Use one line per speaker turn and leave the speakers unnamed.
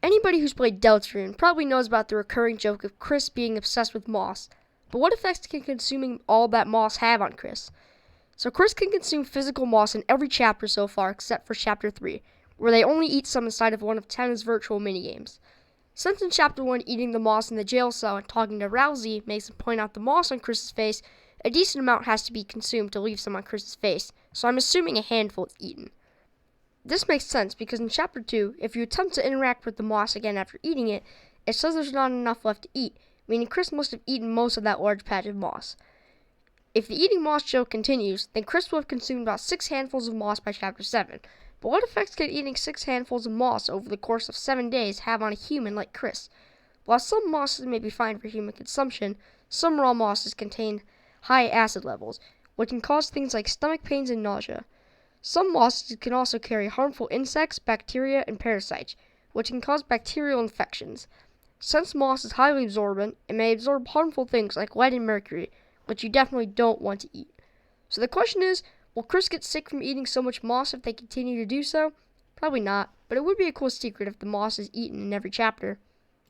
Anybody who's played Deltarune probably knows about the recurring joke of Kris being obsessed with moss. But what effects can consuming all that moss have on Kris? So Kris can consume physical moss in every chapter so far except for Chapter 3, where they only eat some inside of one of 10's virtual minigames. Since in Chapter 1 eating the moss in the jail cell and talking to Rousey makes him point out the moss on Kris's face, a decent amount has to be consumed to leave some on Kris's face, so I'm assuming a handful is eaten. This makes sense because in Chapter 2, if you attempt to interact with the moss again after eating it, it says there's not enough left to eat, meaning Kris must have eaten most of that large patch of moss. If the eating moss joke continues, then Kris will have consumed about 6 handfuls of moss by Chapter 7. But what effects can eating 6 handfuls of moss over the course of 7 days have on a human like Kris? While some mosses may be fine for human consumption, some raw mosses contain high acid levels, which can cause things like stomach pains and nausea. Some mosses can also carry harmful insects, bacteria, and parasites, which can cause bacterial infections. Since moss is highly absorbent, it may absorb harmful things like lead and mercury, which you definitely don't want to eat. So the question is, will Kris get sick from eating so much moss if they continue to do so? Probably not, but it would be a cool secret if the moss is eaten in every chapter.